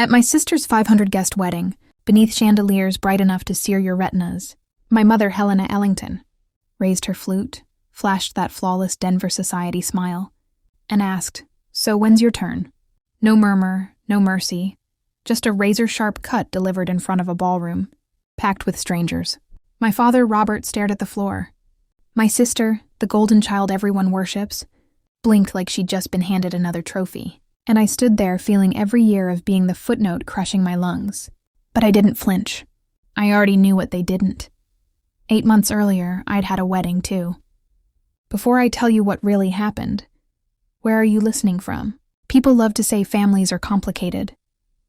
At my sister's 500-guest wedding, beneath chandeliers bright enough to sear your retinas, my mother, Helena Ellington, raised her flute, flashed that flawless Denver society smile, and asked, "So when's your turn?" No murmur, no mercy, just a razor-sharp cut delivered in front of a ballroom, packed with strangers. My father, Robert, stared at the floor. My sister, the golden child everyone worships, blinked like she'd just been handed another trophy, and I stood there feeling every year of being the footnote crushing my lungs. But I didn't flinch. I already knew what they didn't. 8 months earlier, I'd had a wedding, too. Before I tell you what really happened, where are you listening from? People love to say families are complicated,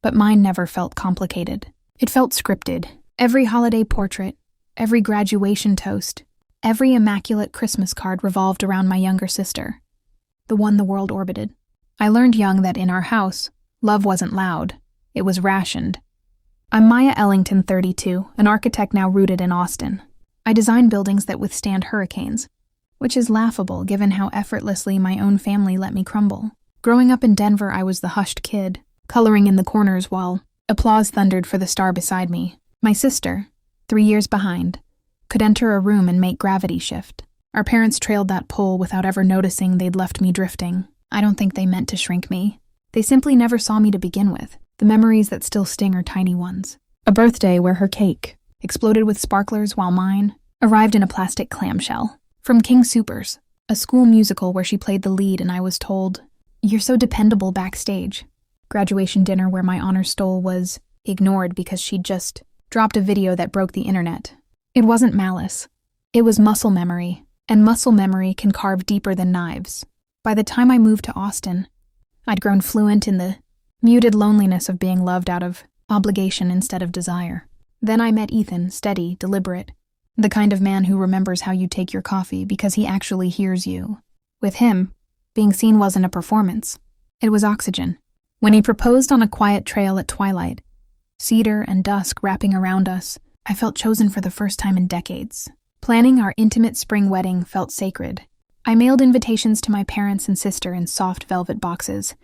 but mine never felt complicated. It felt scripted. Every holiday portrait, every graduation toast, every immaculate Christmas card revolved around my younger sister, the one the world orbited. I learned young that in our house, love wasn't loud, it was rationed. I'm Maya Ellington, 32, an architect now rooted in Austin. I design buildings that withstand hurricanes, which is laughable given how effortlessly my own family let me crumble. Growing up in Denver, I was the hushed kid, coloring in the corners while applause thundered for the star beside me. My sister, 3 years behind, could enter a room and make gravity shift. Our parents trailed that pull without ever noticing they'd left me drifting. I don't think they meant to shrink me. They simply never saw me to begin with. The memories that still sting are tiny ones. A birthday where her cake exploded with sparklers while mine arrived in a plastic clamshell. From King Soopers, a school musical where she played the lead and I was told, "You're so dependable backstage." Graduation dinner where my honor stole was ignored because she'd just dropped a video that broke the internet. It wasn't malice. It was muscle memory, and muscle memory can carve deeper than knives. By the time I moved to Austin, I'd grown fluent in the muted loneliness of being loved out of obligation instead of desire. Then I met Ethan, steady, deliberate, the kind of man who remembers how you take your coffee because he actually hears you. With him, being seen wasn't a performance. It was oxygen. When he proposed on a quiet trail at twilight, cedar and dusk wrapping around us, I felt chosen for the first time in decades. Planning our intimate spring wedding felt sacred. I mailed invitations to my parents and sister in soft velvet boxes,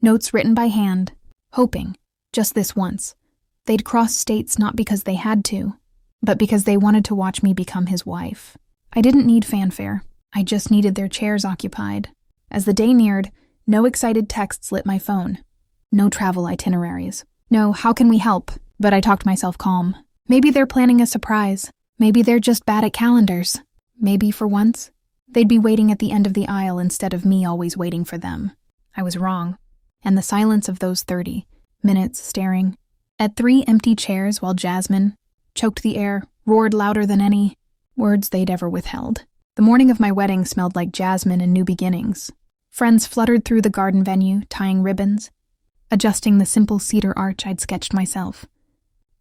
notes written by hand, hoping, just this once, they'd cross states not because they had to, but because they wanted to watch me become his wife. I didn't need fanfare. I just needed their chairs occupied. As the day neared, no excited texts lit my phone. No travel itineraries. No, how can we help? But I talked myself calm. Maybe they're planning a surprise. Maybe they're just bad at calendars. Maybe, for once, they'd be waiting at the end of the aisle instead of me always waiting for them. I was wrong. And the silence of those 30 minutes staring at 3 empty chairs while Jasmine choked the air, roared louder than any words they'd ever withheld. The morning of my wedding smelled like jasmine and new beginnings. Friends fluttered through the garden venue, tying ribbons, adjusting the simple cedar arch I'd sketched myself.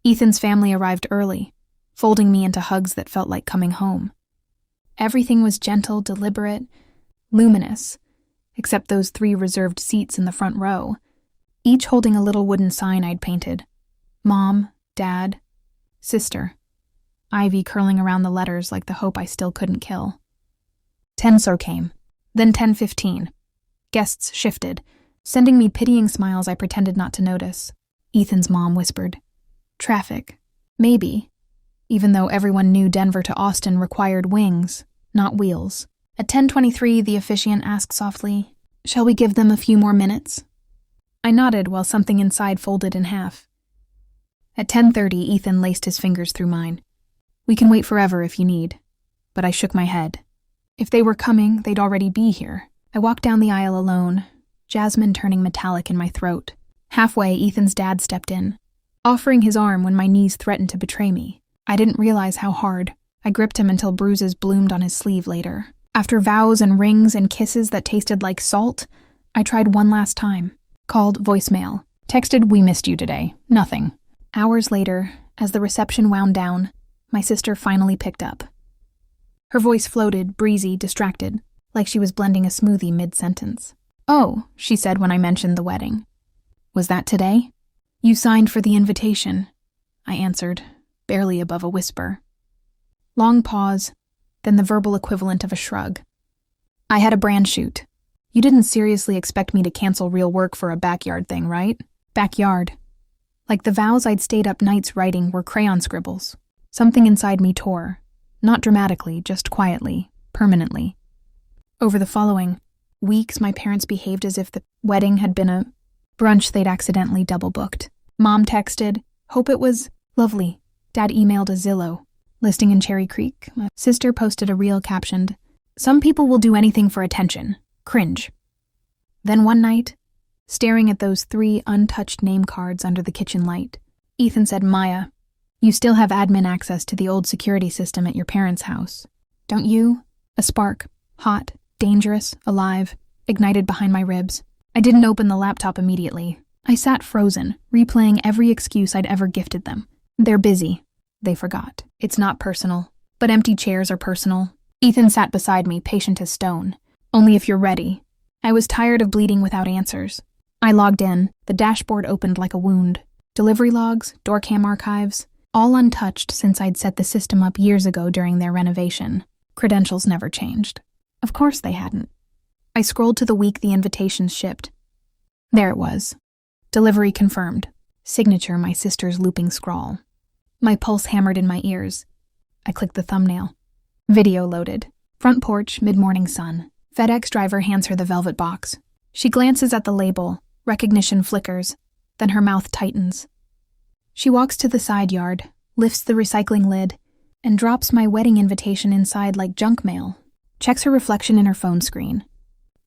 Ethan's family arrived early, folding me into hugs that felt like coming home. Everything was gentle, deliberate, luminous, except those 3 reserved seats in the front row, each holding a little wooden sign I'd painted. Mom, Dad, Sister. Ivy curling around the letters like the hope I still couldn't kill. 10 so came. Then 10:15. Guests shifted, sending me pitying smiles I pretended not to notice. Ethan's mom whispered, "Traffic. Maybe." Even though everyone knew Denver to Austin required wings, not wheels. At 10:23, the officiant asked softly, "Shall we give them a few more minutes?" I nodded while something inside folded in half. At 10:30, Ethan laced his fingers through mine. "We can wait forever if you need." But I shook my head. If they were coming, they'd already be here. I walked down the aisle alone, jasmine turning metallic in my throat. Halfway, Ethan's dad stepped in, offering his arm when my knees threatened to betray me. I didn't realize how hard. I gripped him until bruises bloomed on his sleeve later. After vows and rings and kisses that tasted like salt, I tried one last time. Called voicemail. Texted, "We missed you today." Nothing. Hours later, as the reception wound down, my sister finally picked up. Her voice floated, breezy, distracted, like she was blending a smoothie mid-sentence. "Oh," she said when I mentioned the wedding. "Was that today?" "You signed for the invitation," I answered, barely above a whisper. Long pause, then the verbal equivalent of a shrug. "I had a brand shoot. You didn't seriously expect me to cancel real work for a backyard thing, right?" "Backyard," Like the vows I'd stayed up nights writing were crayon scribbles. Something inside me tore, not dramatically, just quietly, permanently. Over the following weeks, my parents behaved as if the wedding had been a brunch they'd accidentally double-booked. Mom texted, "Hope it was lovely." Dad emailed a Zillow listing in Cherry Creek. My sister posted a reel captioned, "Some people will do anything for attention. Cringe." Then one night, staring at those 3 untouched name cards under the kitchen light, Ethan said, "Maya, you still have admin access to the old security system at your parents' house, don't you?" A spark, hot, dangerous, alive, ignited behind my ribs. I didn't open the laptop immediately. I sat frozen, replaying every excuse I'd ever gifted them. They're busy. They forgot. It's not personal. But empty chairs are personal. Ethan sat beside me, patient as stone. "Only if you're ready." I was tired of bleeding without answers. I logged in. The dashboard opened like a wound. Delivery logs, doorcam archives, all untouched since I'd set the system up years ago during their renovation. Credentials never changed. Of course they hadn't. I scrolled to the week the invitations shipped. There it was. Delivery confirmed. Signature my sister's looping scrawl. My pulse hammered in my ears. I clicked the thumbnail. Video loaded. Front porch, mid-morning sun. FedEx driver hands her the velvet box. She glances at the label. Recognition flickers. Then her mouth tightens. She walks to the side yard, lifts the recycling lid, and drops my wedding invitation inside like junk mail. Checks her reflection in her phone screen.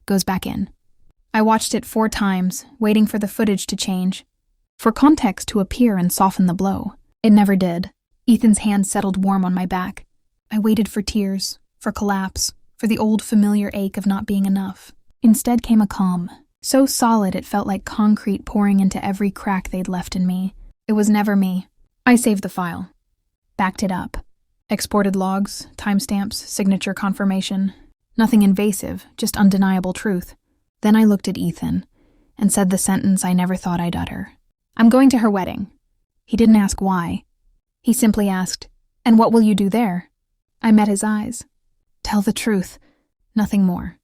Goes back in. I watched it 4 times, waiting for the footage to change. For context to appear and soften the blow. It never did. Ethan's hand settled warm on my back. I waited for tears, for collapse, for the old familiar ache of not being enough. Instead came a calm, so solid it felt like concrete pouring into every crack they'd left in me. It was never me. I saved the file. Backed it up. Exported logs, timestamps, signature confirmation. Nothing invasive, just undeniable truth. Then I looked at Ethan and said the sentence I never thought I'd utter. "I'm going to her wedding." He didn't ask why. He simply asked, "And what will you do there?" I met his eyes. Tell the truth. Nothing more.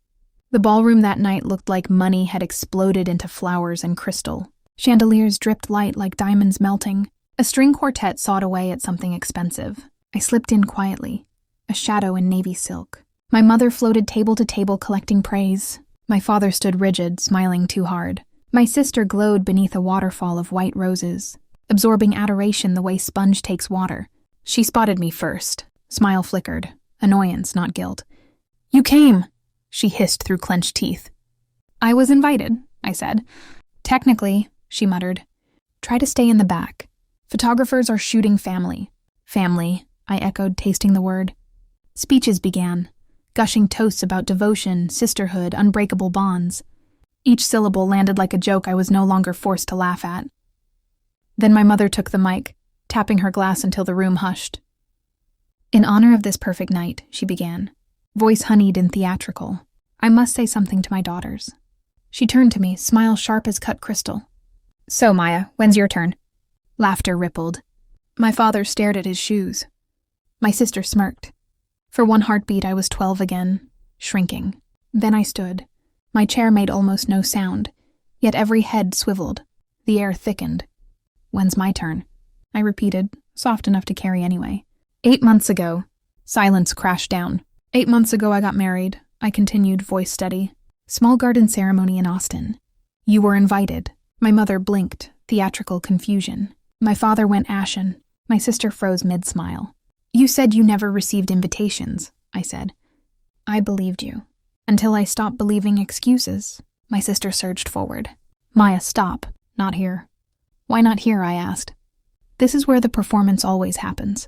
The ballroom that night looked like money had exploded into flowers and crystal. Chandeliers dripped light like diamonds melting. A string quartet sawed away at something expensive. I slipped in quietly, a shadow in navy silk. My mother floated table to table collecting praise. My father stood rigid, smiling too hard. My sister glowed beneath a waterfall of white roses, absorbing adoration the way sponge takes water. She spotted me first. Smile flickered. Annoyance, not guilt. "You came," she hissed through clenched teeth. "I was invited," I said. "Technically," she muttered. "Try to stay in the back. Photographers are shooting family." "Family," I echoed, tasting the word. Speeches began, gushing toasts about devotion, sisterhood, unbreakable bonds. Each syllable landed like a joke I was no longer forced to laugh at. Then my mother took the mic, tapping her glass until the room hushed. "In honor of this perfect night," she began, voice honeyed and theatrical, "I must say something to my daughters." She turned to me, smile sharp as cut crystal. "So, Maya, when's your turn?" Laughter rippled. My father stared at his shoes. My sister smirked. For one heartbeat, I was 12 again, shrinking. Then I stood. My chair made almost no sound, yet every head swiveled. The air thickened. "When's my turn?" I repeated, soft enough to carry anyway. 8 months ago." Silence crashed down. 8 months ago I got married," I continued, voice steady. "Small garden ceremony in Austin. You were invited." My mother blinked, theatrical confusion. My father went ashen. My sister froze mid-smile. "You said you never received invitations," I said. "I believed you. Until I stopped believing excuses." My sister surged forward. "Maya, stop. Not here." "Why not here?" I asked. "This is where the performance always happens."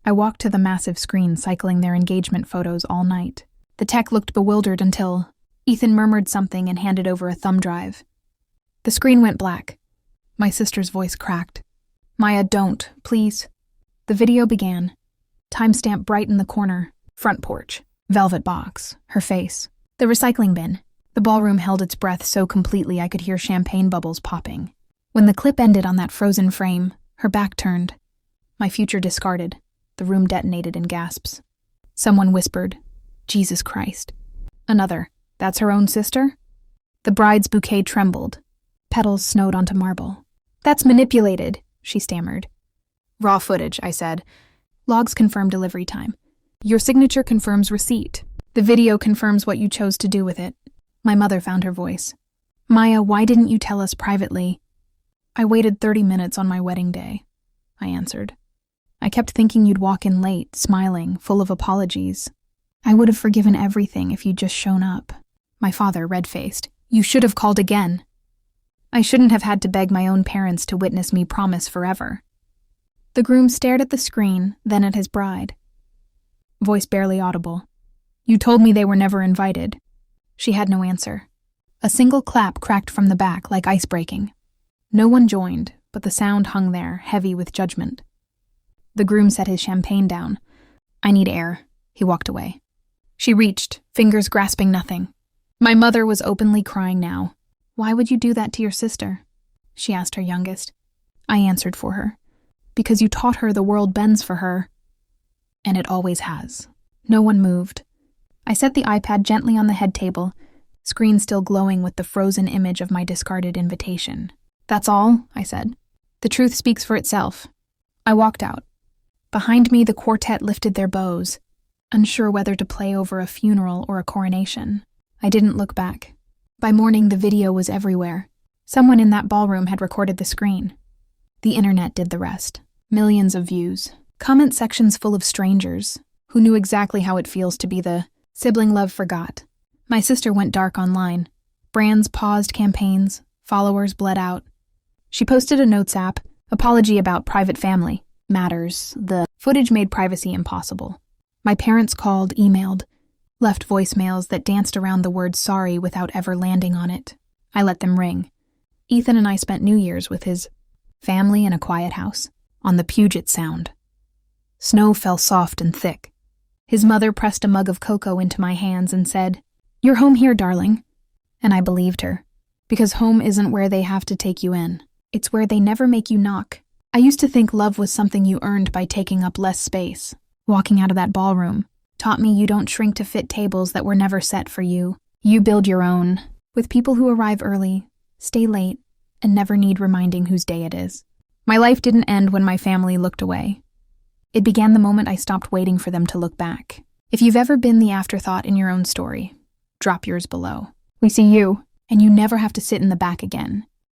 I walked to the massive screen cycling their engagement photos all night. The tech looked bewildered until Ethan murmured something and handed over a thumb drive. The screen went black. My sister's voice cracked. "Maya, don't, please." The video began. Timestamp bright in the corner. Front porch. Velvet box. Her face. The recycling bin. The ballroom held its breath so completely I could hear champagne bubbles popping. When the clip ended on that frozen frame, her back turned. My future discarded. The room detonated in gasps. Someone whispered, "Jesus Christ." Another, "That's her own sister?" The bride's bouquet trembled. Petals snowed onto marble. "That's manipulated. she stammered. Raw footage, I said. Logs confirm delivery time. Your signature confirms receipt. The video confirms what you chose to do with it. My mother found her voice. Maya, why didn't you tell us privately? I waited 30 minutes on my wedding day, I answered. I kept thinking you'd walk in late, smiling, full of apologies. I would have forgiven everything if you'd just shown up. My father, red-faced. You should have called again. I shouldn't have had to beg my own parents to witness me promise forever. The groom stared at the screen, then at his bride. Voice barely audible. You told me they were never invited. She had no answer. A single clap cracked from the back like ice breaking. No one joined, but the sound hung there, heavy with judgment. The groom set his champagne down. I need air. He walked away. She reached, fingers grasping nothing. My mother was openly crying now. Why would you do that to your sister? She asked her youngest. I answered for her. Because you taught her the world bends for her. And it always has. No one moved. I set the iPad gently on the head table, screen still glowing with the frozen image of my discarded invitation. That's all, I said. The truth speaks for itself. I walked out. Behind me, the quartet lifted their bows, unsure whether to play over a funeral or a coronation. I didn't look back. By morning, the video was everywhere. Someone in that ballroom had recorded the screen. The internet did the rest. Millions of views. Comment sections full of strangers who knew exactly how it feels to be the sibling love forgot. My sister went dark online. Brands paused campaigns. Followers bled out. She posted a notes app, apology about private family matters. The footage made privacy impossible. My parents called, emailed, left voicemails that danced around the word sorry without ever landing on it. I let them ring. Ethan and I spent New Year's with his family in a quiet house, on the Puget Sound. Snow fell soft and thick. His mother pressed a mug of cocoa into my hands and said, "You're home here, darling." And I believed her, because home isn't where they have to take you in. It's where they never make you knock. I used to think love was something you earned by taking up less space. Walking out of that ballroom taught me you don't shrink to fit tables that were never set for you. You build your own, with people who arrive early, stay late, and never need reminding whose day it is. My life didn't end when my family looked away. It began the moment I stopped waiting for them to look back. If you've ever been the afterthought in your own story, drop yours below. We see you, and you never have to sit in the back again.